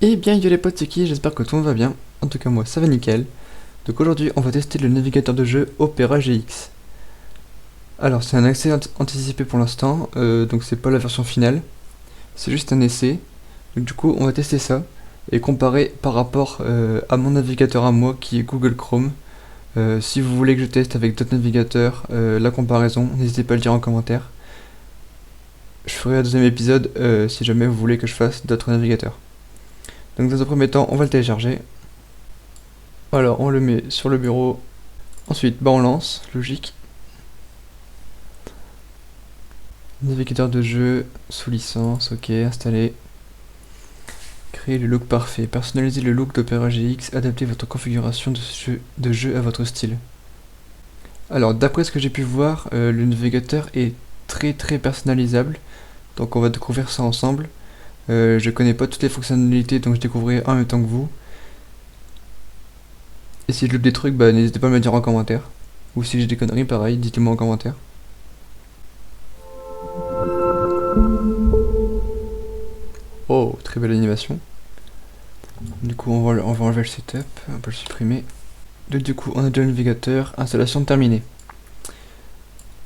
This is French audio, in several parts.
Eh bien yo les potes, c'est qui? J'espère que tout le monde va bien. En tout cas moi ça va nickel. Donc aujourd'hui on va tester le navigateur de jeu Opera GX. Alors c'est un accès anticipé pour l'instant, donc c'est pas la version finale. C'est juste un essai. Donc du coup on va tester ça et comparer par rapport à mon navigateur à moi qui est Google Chrome. Si vous voulez que je teste avec d'autres navigateurs la comparaison, n'hésitez pas à le dire en commentaire. Je ferai un deuxième épisode si jamais vous voulez que je fasse d'autres navigateurs. Donc dans un premier temps on va le télécharger. Alors on le met sur le bureau. Ensuite bah on lance, logique. Navigateur de jeu, sous licence, ok, installé. Créer le look parfait. Personnalisez le look d'Opera GX, adaptez votre configuration de jeu à votre style. Alors d'après ce que j'ai pu voir, le navigateur est très personnalisable. Donc on va découvrir ça ensemble. Je connais pas toutes les fonctionnalités, donc je découvrirai en même temps que vous. Et si je loupe des trucs, bah n'hésitez pas à me le dire en commentaire. Ou si j'ai des conneries, pareil, dites-le-moi en commentaire. Oh, très belle animation. Du coup on va enlever le setup, on peut le supprimer. Donc du coup on a déjà le navigateur, installation terminée.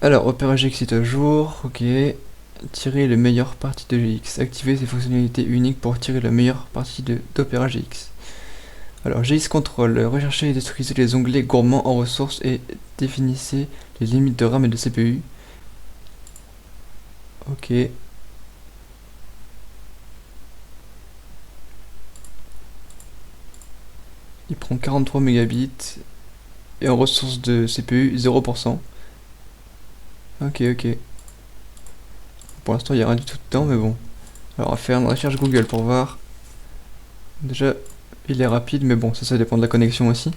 Alors Opera GX est à jour, ok. Tirer les meilleures parties de GX. Activer ses fonctionnalités uniques pour tirer la meilleure partie d'Opera GX. Alors GX Control, recherchez et détruisez les onglets gourmands en ressources et définissez les limites de RAM et de CPU. Ok. Il prend 43 mégabits et en ressources de CPU 0%. Ok. Pour l'instant il n'y a rien du tout dedans mais bon. Alors on va faire une recherche Google pour voir. Déjà il est rapide mais bon ça dépend de la connexion aussi.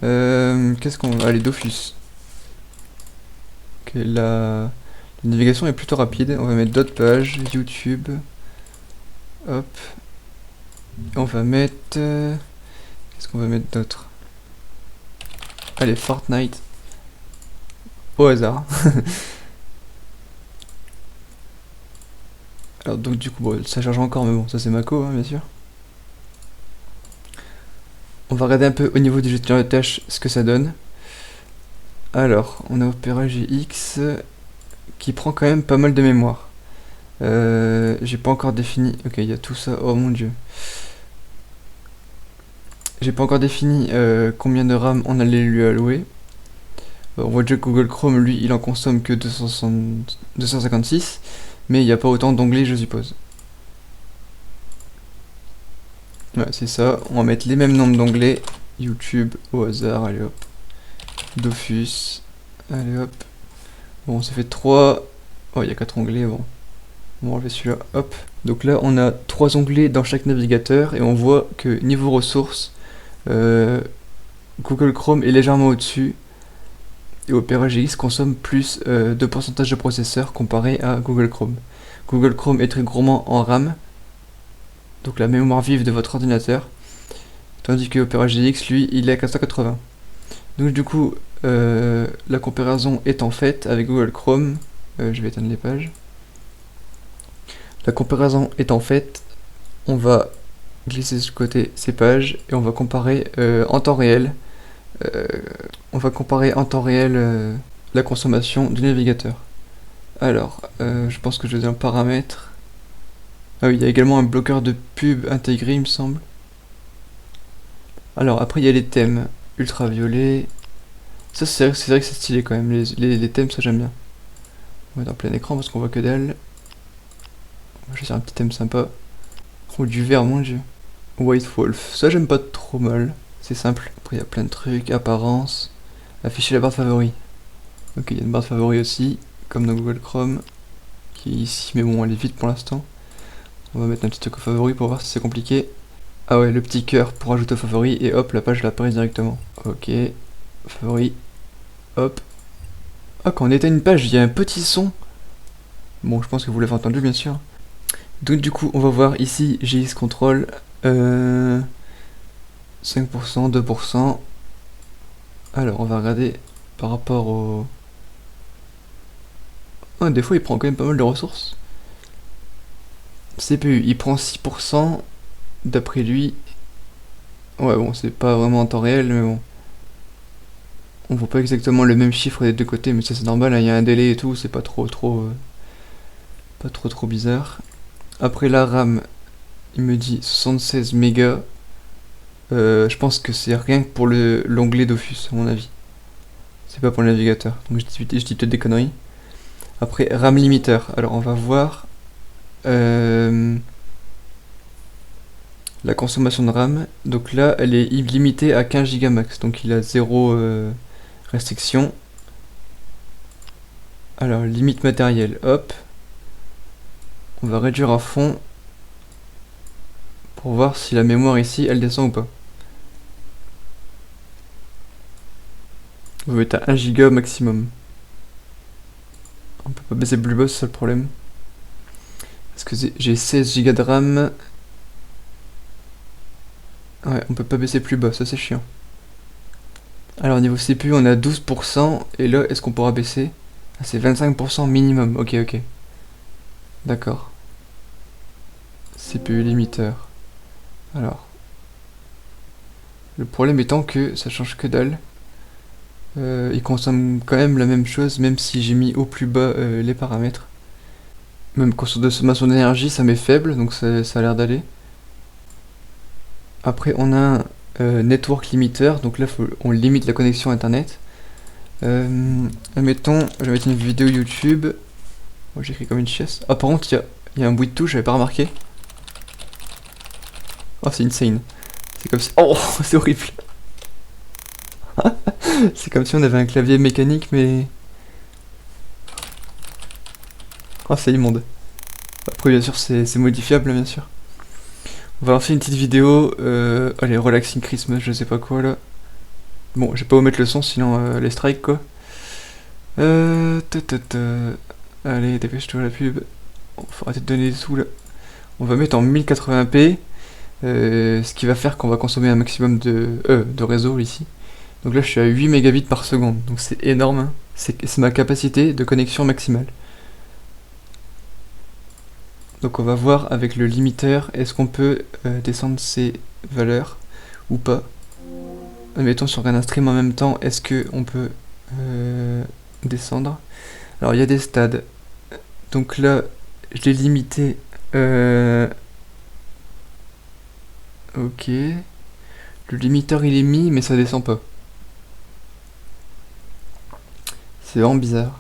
Qu'est-ce qu'on va... Allez, Dofus. Ok, la navigation est plutôt rapide. On va mettre d'autres pages, YouTube. Hop. Et on va mettre... qu'est-ce qu'on va mettre d'autre? Allez, Fortnite. Au hasard. Alors donc du coup, bon, ça charge encore, mais bon, ça c'est Mako, hein, bien sûr. On va regarder un peu au niveau du gestionnaire de tâches ce que ça donne. Alors, on a Opera GX qui prend quand même pas mal de mémoire. J'ai pas encore défini... Ok, il y a tout ça. Oh mon dieu. J'ai pas encore défini combien de RAM on allait lui allouer. On voit déjà que Google Chrome, lui, il en consomme que 256. Mais il n'y a pas autant d'onglets, je suppose. Ouais, c'est ça. On va mettre les mêmes nombres d'onglets. YouTube, au hasard, allez hop. Dofus, allez hop. Bon, ça fait 3. Oh, il y a 4 onglets, bon. On va enlever celui-là, hop. Donc là, on a 3 onglets dans chaque navigateur et on voit que niveau ressources, Google Chrome est légèrement au-dessus et Opera GX consomme plus de pourcentage de processeur comparé à Google Chrome. Google Chrome est très gourmand en RAM, donc la mémoire vive de votre ordinateur, tandis que Opera GX, lui, il est à 480. Donc du coup, la comparaison étant faite avec Google Chrome, je vais éteindre les pages. La comparaison étant faite, on va glisser de côté ces pages et on va comparer en temps réel. La consommation du navigateur. Alors, je pense que je vais dans paramètres. Ah oui, il y a également un bloqueur de pub intégré, il me semble. Alors, après, il y a les thèmes. Ultraviolet. Ça, c'est vrai que c'est stylé quand même. Les thèmes, ça j'aime bien. On va mettre en plein écran parce qu'on voit que dalle. On va choisir un petit thème sympa. Oh, du vert, mon dieu. White Wolf. Ça, j'aime pas trop mal. C'est simple. Après, il y a plein de trucs. Apparence. Afficher la barre de favoris. Ok, il y a une barre de favoris aussi. Comme dans Google Chrome. Qui est ici, mais bon, elle est vide pour l'instant. On va mettre un petit truc au favori pour voir si c'est compliqué. Ah ouais, le petit cœur pour ajouter au favori. Et hop, la page elle apparaît directement. Ok. Favori. Hop. Ah, quand on éteint une page, il y a un petit son. Bon, je pense que vous l'avez entendu, bien sûr. Donc du coup, on va voir ici GX Control. 5%, 2%. Alors, on va regarder par rapport au... Oh, des fois, il prend quand même pas mal de ressources. CPU, il prend 6%. d'après lui, ouais bon c'est pas vraiment en temps réel mais bon, on voit pas exactement le même chiffre des deux côtés, mais ça c'est normal, il y a un délai et tout, c'est pas trop bizarre. Après la RAM, il me dit 76 mégas. Je pense que c'est rien que pour l'onglet Dofus à mon avis. C'est pas pour le navigateur. Donc je dis peut-être des conneries. Après RAM limiteur. Alors on va voir la consommation de RAM. Donc là elle est limitée à 15 Go max. Donc il a zéro restriction. Alors limite matérielle. Hop. On va réduire à fond pour voir si la mémoire ici elle descend ou pas. Vous êtes à 1 Go maximum. On peut pas baisser plus bas, c'est ça le problème. Parce que j'ai 16 Go de RAM. Ouais, on peut pas baisser plus bas, ça c'est chiant. Alors niveau CPU on est à 12% et là est-ce qu'on pourra baisser? Ah, c'est 25% minimum, ok. D'accord. CPU limiteur. Alors. Le problème étant que ça change que dalle. Il consomme quand même la même chose même si j'ai mis au plus bas les paramètres. Même consommation d'énergie ça met faible donc ça a l'air d'aller. Après on a un network limiter, donc là on limite la connexion internet. Admettons, je vais mettre une vidéo YouTube. Moi j'écris comme une chiasse. Ah par contre il y a un bruit de touche, j'avais pas remarqué. Oh c'est insane. C'est comme si... Oh c'est horrible. C'est comme si on avait un clavier mécanique mais... Oh c'est immonde. Après bien sûr c'est modifiable bien sûr. On va lancer une petite vidéo. Allez, relaxing Christmas, je sais pas quoi là. Bon, je vais pas omettre le son sinon les strikes quoi. Allez, dépêche-toi la pub. Faut arrêter de donner des sous là. On va mettre en 1080p. Ce qui va faire qu'on va consommer un maximum de réseau ici. Donc là je suis à 8 mégabits par seconde. Donc c'est énorme. Hein. C'est ma capacité de connexion maximale. Donc on va voir avec le limiteur, est-ce qu'on peut descendre ces valeurs ou pas. Admettons si on regarde un stream en même temps, est-ce qu'on peut descendre. Alors il y a des stades. Donc là, je l'ai limité. Ok. Le limiteur il est mis, mais ça descend pas. C'est vraiment bizarre.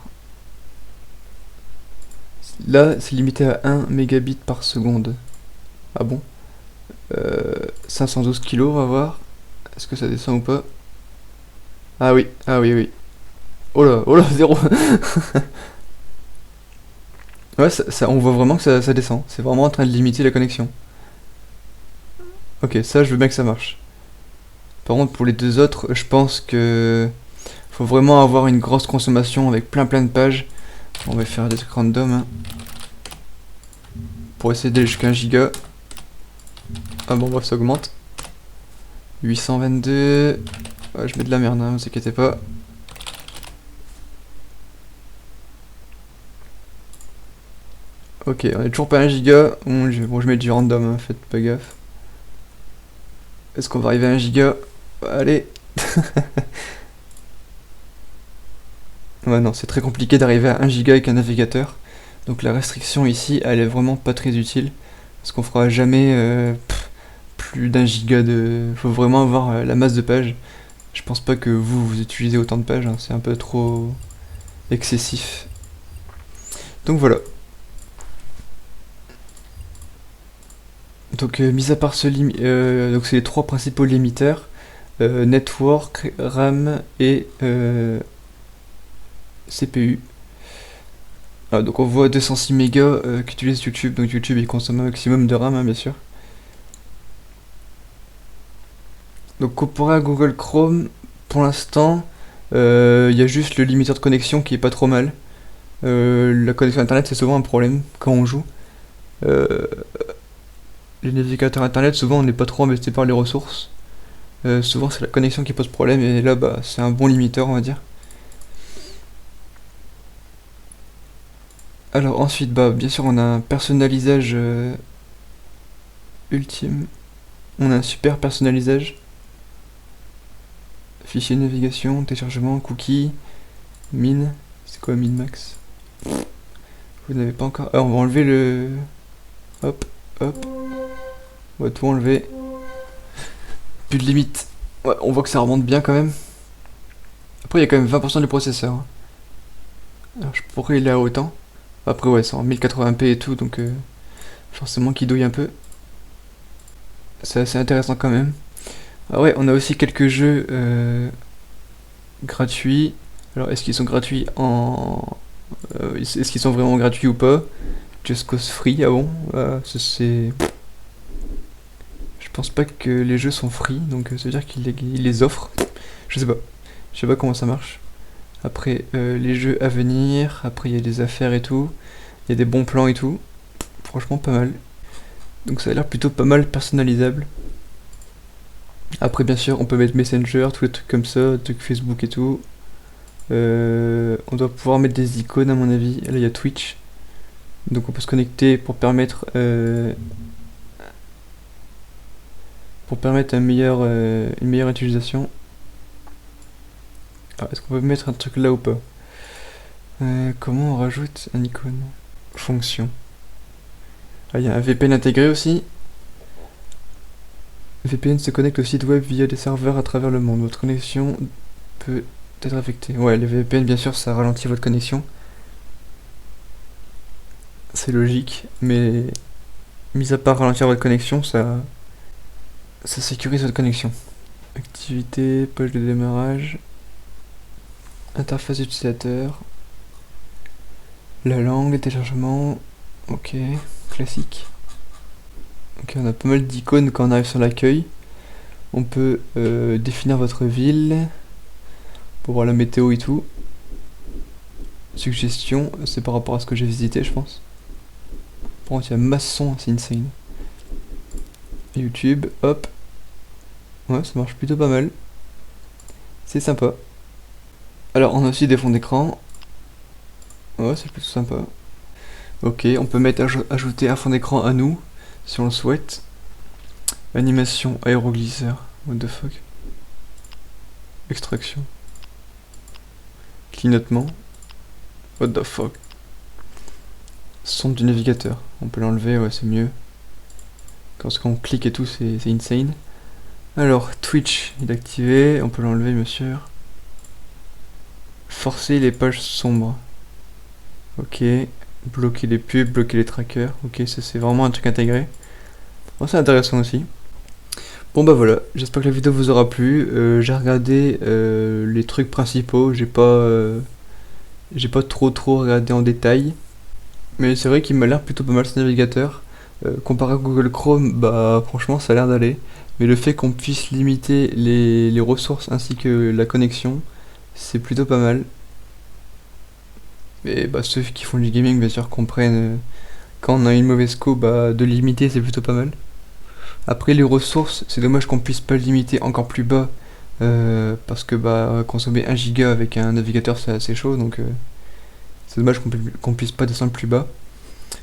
Là, c'est limité à 1 mégabit par seconde. Ah bon 512 kilos, on va voir. Est-ce que ça descend ou pas? Ah oui, oui. Oh là, zéro. Ouais, on voit vraiment que ça descend. C'est vraiment en train de limiter la connexion. Ok, ça, je veux bien que ça marche. Par contre, pour les deux autres, je pense que faut vraiment avoir une grosse consommation avec plein de pages. On va faire des trucs random. Hein, pour essayer d'aller jusqu'à 1 giga. Ah bon, bref, ça augmente. 822. Ouais, je mets de la merde, hein, vous inquiétez pas. Ok, on est toujours pas à 1 giga. Bon, je mets du random, hein, faites pas gaffe. Est-ce qu'on va arriver à 1 giga? Allez. Ouais, non, c'est très compliqué d'arriver à 1 giga avec un navigateur. Donc la restriction ici, elle est vraiment pas très utile. Parce qu'on fera jamais plus d'1 giga de... Faut vraiment avoir la masse de pages. Je pense pas que vous utilisez autant de pages, hein, c'est un peu trop excessif. Donc voilà. Donc mis à part donc c'est les trois principaux limiteurs. Network, RAM et CPU. Ah, donc on voit 206 mégas qu'utilise YouTube, donc YouTube il consomme un maximum de RAM hein, bien sûr. Donc comparé à Google Chrome, pour l'instant, il y a juste le limiteur de connexion qui est pas trop mal. La connexion internet c'est souvent un problème quand on joue. Les navigateurs internet souvent on n'est pas trop embêté par les ressources. Souvent c'est la connexion qui pose problème et là bah c'est un bon limiteur on va dire. Alors ensuite bah bien sûr on a un personnalisage ultime. On a un super personnalisage. Fichier de navigation, téléchargement, cookies, mine. C'est quoi mine max? Vous n'avez pas encore... Ah, on va enlever le... Hop, hop. On va tout enlever. Plus de limite. Ouais, on voit que ça remonte bien quand même. Après, il y a quand même 20% du processeur. Alors, je pourrais aller à autant. Après, ouais, c'est en 1080p et tout, donc forcément qu'il douille un peu. C'est assez intéressant quand même. Ah ouais, on a aussi quelques jeux gratuits. Alors, est-ce qu'ils sont gratuits en... est-ce qu'ils sont vraiment gratuits ou pas? Just Cause Free, ah bon? C'est... Je pense pas que les jeux sont free, donc ça veut dire qu'ils les offrent. Je sais pas. Je sais pas comment ça marche. Après, les jeux à venir. Après, il y a des affaires et tout. Il y a des bons plans et tout. Franchement, pas mal. Donc ça a l'air plutôt pas mal personnalisable. Après, bien sûr, on peut mettre Messenger, tous les trucs comme ça, trucs Facebook et tout. On doit pouvoir mettre des icônes à mon avis. Là, il y a Twitch. Donc on peut se connecter pour permettre une meilleure utilisation. Alors, est-ce qu'on peut mettre un truc là ou pas? Comment on rajoute un icône? Fonction. Ah, il y a un VPN intégré aussi. VPN se connecte au site web via des serveurs à travers le monde. Votre connexion peut être affectée. Ouais, les VPN, bien sûr, ça ralentit votre connexion. C'est logique, mais mis à part ralentir votre connexion, ça sécurise votre connexion. Activité, page de démarrage, interface utilisateur, la langue, les téléchargements, ok, classique. Ok, on a pas mal d'icônes quand on arrive sur l'accueil. On peut définir votre ville pour voir la météo et tout. Suggestions, c'est par rapport à ce que j'ai visité, je pense. Par contre, il y a maçon, c'est insane. YouTube, hop. Ouais, ça marche plutôt pas mal. C'est sympa. Alors, on a aussi des fonds d'écran. Ouais, c'est plutôt sympa. Ok, on peut mettre ajouter un fond d'écran à nous, si on le souhaite. Animation aéroglisseur. What the fuck. Extraction. Clignotement. What the fuck. Son du navigateur. On peut l'enlever, ouais, c'est mieux. Quand on clique et tout, c'est insane. Alors, Twitch, il est activé. On peut l'enlever, bien sûr. Forcer les pages sombres. Ok. Bloquer les pubs, bloquer les trackers. Ok, ça c'est vraiment un truc intégré. Bon, c'est intéressant aussi. Bon bah voilà, j'espère que la vidéo vous aura plu. J'ai regardé les trucs principaux, j'ai pas trop regardé en détail. Mais c'est vrai qu'il m'a l'air plutôt pas mal ce navigateur. Comparé à Google Chrome, bah franchement ça a l'air d'aller. Mais le fait qu'on puisse limiter les ressources ainsi que la connexion, c'est plutôt pas mal. Et bah ceux qui font du gaming bien sûr comprennent quand on a une mauvaise co, bah de limiter c'est plutôt pas mal. Après les ressources, c'est dommage qu'on puisse pas le limiter encore plus bas parce que bah consommer 1 giga avec un navigateur c'est assez chaud, donc c'est dommage qu'on puisse pas descendre plus bas.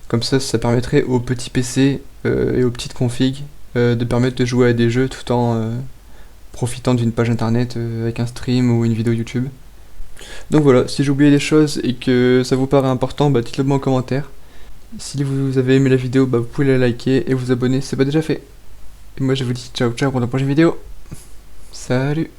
Comme ça permettrait aux petits PC et aux petites configs de permettre de jouer à des jeux tout en profitant d'une page internet avec un stream ou une vidéo YouTube. Donc voilà, si j'ai oublié des choses et que ça vous paraît important, bah dites-le moi en commentaire. Si vous avez aimé la vidéo, bah vous pouvez la liker et vous abonner si c'est pas déjà fait. Et moi je vous dis ciao ciao pour la prochaine vidéo. Salut!